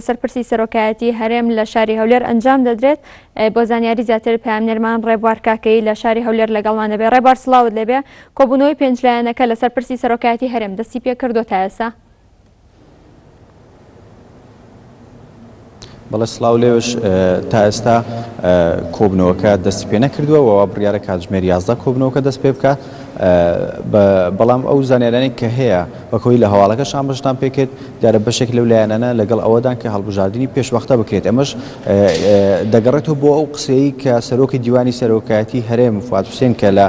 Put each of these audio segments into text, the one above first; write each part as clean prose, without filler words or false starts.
سەرپرسی سەرۆکایەتی هەرێم لە شاری هەولێر ئەنجام دەدرێت بۆ زانیاری زیاتر پامنێرمان ڕێبوار کاکەی لە شاری هەولێر لەگەڵمان دەبێت. ڕێبوار سڵاوت لێبێ. کۆبوونەوەی پێنجلایەنەکە لە سەرپرسی سەرۆکایەتی هەرێم دەستی پێ کردو تا ئێستا؟ بەڵێ سڵاو لێوش تا ئێستا کۆبنەوەکە دەستی پێ نەکردووە و بڕیارە کاتژمێر 11 کۆبنەوەکە دەست پێ بکات. بەڵام ئەو زانیارانەی کە هەیە وەکەوەی لە هەواڵەکەش ئاماژەتان پێکرد دیارە بەشێک لەو لایەنانە لەگەڵ ئەوەدان کە هەڵبژاردننی پێشوەختە بکرێت. ئەمەش دەگەڕێتەوە بۆ ئەو قسەی کە سەرۆکی دیوانی سەرۆکایەتی هەرێم فواد حوسێن کە لە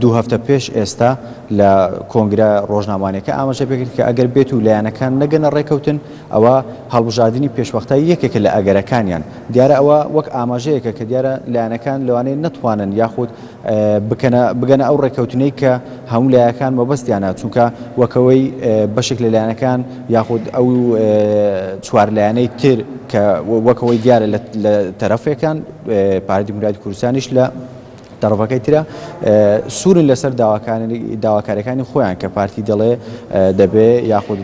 2 هەفتە پێش ئێستا لە کۆنگرە ڕۆژنامانیەکە ئاماژە پێکرد کە ئەگەر بێت و لایەنەکان نەگەنە ڕێکەوتن ئەوە هەڵبژاردننی پێشوەختە یەکێکە لە ئەگەرەکانیان. دیارە ئەوە وەک ئاماژەیەکە کە دیارە لایەنەکان لەوانەیە نەتوانن یاخود بگەنە ئەو ڕێکەوتنەی کە هەموو لایەکان مەبەستیانە، چونکە وەکەوەی بەشێک لە لایەنەکان یاخود ئەو چوار لایەنەی تر کە وەکەوەی دیارە لە تەرەفێکان پارتی دیموکراتی کوردستانیش لە تەرەفەکەی ترە سوورن لەسەر داواکاریەکانی خۆیان کە پارتی دەڵێ دەبێ یاخود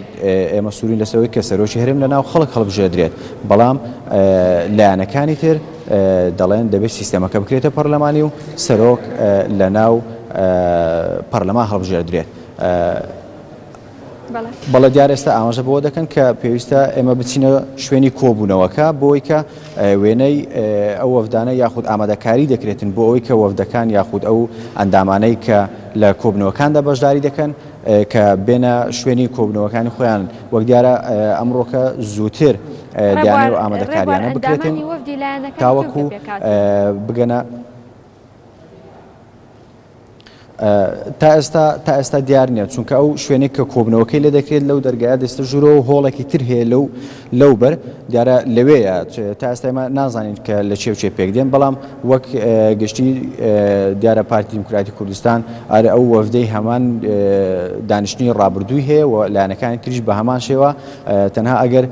ئێمە سوورین لەسەرەوەی کە سەرۆکی هەرێم لە ناو خەڵک هەڵبژێردرێت، بەڵام لایەنەکانی تر دەڵێن دەبێت سیستەمەکە بکرێتە پەرلەمانی و سەرۆک لە ناو پەرلەمان هەڵبژێردرێت. بەڵێ دیار ئێستا ئاماژە بۆ دەکەن کە پێویستە ئێمە بچینە شوێنی کۆبوونەوەکە بۆی کە وێنەی ئەو وەفدانە یاخود ئامادەکاری دەکرێتن بۆ ئەوەی کە وەفدەکان یاخود ئەو ئەندامانەی کە لە کۆبنەوەکاندا بەشداری دەکەن کە بێنە شوێنی کۆبنەوەکانی خۆیان. وەک دیارە ئەمڕۆکە زووتر دیانێ و ئامادەکاریانە بکرێتن تاوەکو بگەنە تا ئێستا دیار نییە، چونکە ئەو شوێنێک کە کۆبنەوەکەی لێ دەکرێت لەو دەرگایە دەستە ژوورەوە هۆڵێکی تر هەیە لەو بەر دیارە لەوەیە تا ئێستا ئێمە نازانین کە لە چێ پێک دێن، بەڵام وەک گشتی دیارە پارتی دیموکراتی کوردستان ئارە ئەو وەفدەی هەمان دانیشتنی ڕابردووی هەیە و لایەنەکانی تریش بە هەمان شێوە تەنها ئەگەر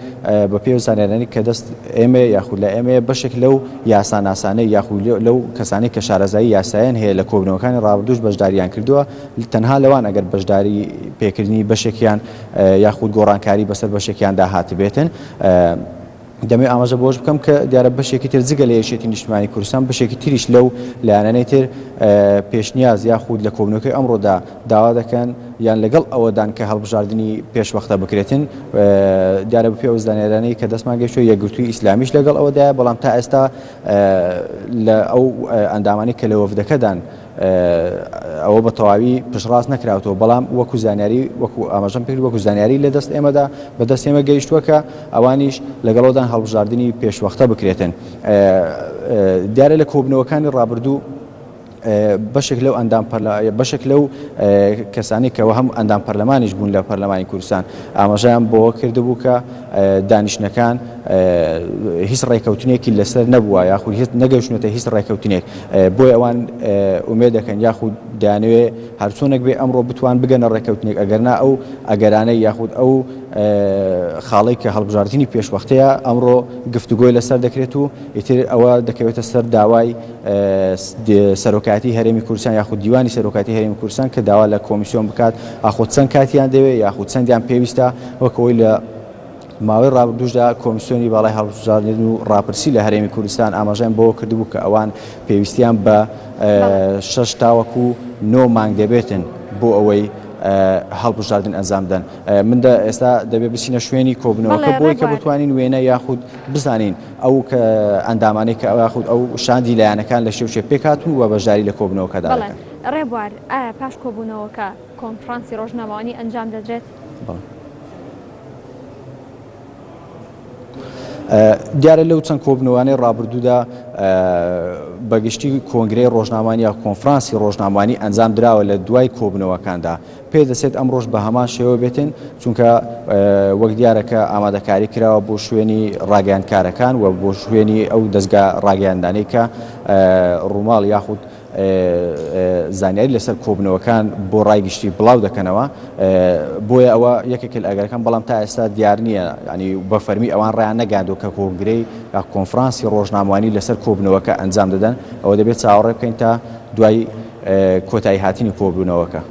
بە پێ زانیارانی کە دەست ئێمە یاخود لە ئێمە بەشێک لەو یاساناسانەی یاخود لەو کەسانی کە شارەزایی یاسایان هەیە لە کۆبنەوەکانی ڕابردووش بەشداری کردووە، تەنها لەوان ئەگەر بەشداری پێکردنی بەشێکیان یاخود گۆڕانکاری بەسەر بەشێکیان داهات بێتن دەمێ ئاماژە بۆش بکەم کە دیارە بەشێکی تر جگە لە یەکێتی نیشتیمانی کوردستان بەشێکی تریش لەو لایەنەی تر پێشنیاز یاخود لە کۆبنەوەکەی ئەمڕۆدا داوا دەکەن یان لەگەڵ ئەوەدان کە هەڵبژاردننی پێشوەختە بکرێتن. دیارە بە پێ ئەو زانیارانەی کە دەستمان گەیشتووە یەکگرتووی ئیسلامیش لەگەڵ ئەوەدایە، بەڵام تا ئێستا لە ئەو ئەندامانی کە لە وەفدەکەدان ئەوە بە تەواوی پشتڕاست نەکراوەوە، بەڵام وەکو زانیاری وەکو ئاماژەم پێ وەکو زانیاری لە دەست ئێمەدا بەدەست ئێمە گەیشتووە کە ئەوانیش لەگەڵەوەدان هەڵبژاردننی پێشوەختە بکرێتن. دیارە لە کۆبنەوەکانی ڕابردوو بەشێک لەو بەشێک لەو کەسانی کەەوە هەم ئەندام پەرلەمانیش بوون لە پەرلەمانی کوردستان ئاماژەیان بۆەوە کردبوو کە دانیشتەکان هیچ ڕێکەوتنێکی لەسەر نەبووە یاخود هیچ نەگەیشتنێتە هیچ ڕێکەوتنێک، بۆی ئەوان ئومێد دەکەن یاخود دەیانەوێ هەرچۆنێک بێ ئەمڕۆ بتوان بگەنە ڕێکەوتنێک ئەگەرنا ئەو ئەگەرانەی یاخود ئەو خاڵی کە هەڵبژاردننی پێشوەختەیە ئەمڕۆ گفتوگۆی لەسەر دەکرێت و ئیتر ئەوە دەکەوێتە سەر داوای سەرۆکایەتی هەرێمی کوردستان یاخود دیوانی سەرۆکایەتی هەرێمی کوردستان کە داوا لە کۆمیسیۆن بکات ئاخۆ چەند کاتیان دەوێت یاخود چەندیان پێویستە وەکەوەی لە ماوەی ڕابردووشدا کۆمیسیۆنی باڵای هەڵبژاردن و ڕاپرسی لە هەرێمی کوردستان ئاماژەیان بۆ کردبوو کە ئەوان پێویستیان بە 6 تاوەکو 9 مانگ دەبێتن بۆ ئەوەی هەڵبژاردن ئەنجامدەن. من ئێستا دەبێت بچینە شوێنی کۆبنەوەکە بۆی کە بتوانین وێنە یاخود بزانین ئەو کە ئەندامانەی کە یاخود ئەو شاندی لایەنەکان لە شێوشێ پێکاتون و بەشداری لە کۆبنەوەکەدا دەکەن. ڕێبوار ئایا پاش کۆبوونەوەکە کۆنفرانسی ڕۆژنامەوانی ئەنجام دەدرێت؟ دیارە لەو چەند کۆبنەوەی ڕابردوودا بەگشتی کۆنگرەی ڕۆژنامانی یا کۆنفرانسی ڕۆژنامانی ئەنجام دراوە لە دوای کۆبنەوەکاندا پێدەچێت ئەمڕۆژ بە هەمان شێوە بێتن، چونکە وەک دیارەکە ئامادەکاری کراوە بۆ شوێنی ڕاگەیاندکارەکان و بۆ شوێنی ئەو دەستگا ڕاگەیاندانەی کە ڕووماڵ یاخود زانیاری لەسەر کۆبنەوەکان بۆ ڕایگشتی بڵاو دەکەنەوە، بۆیە ئەوە یەکێک لە ئەگەرەکان، بەڵام تا ئێستا دیار نییە ینی بە فەرمی ئەوان ڕیان نەگاندوو کە کۆنگرەی یا کۆنفرانسی ڕۆژنامەوانی لەسەر کۆبنەوەکە ئەنجام دەدەن، ئەوە دەبێت چاوەڕێ بکەین تا دوای کۆتایی هاتنی کۆبوونەوەکە.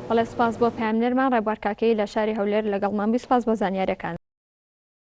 بەڵێ سپاس بۆ پامنێرمان ڕێبوار کاکەی لە شاری هەولێر لەگەڵمان بی، سپاس بۆ زانیاریەکان.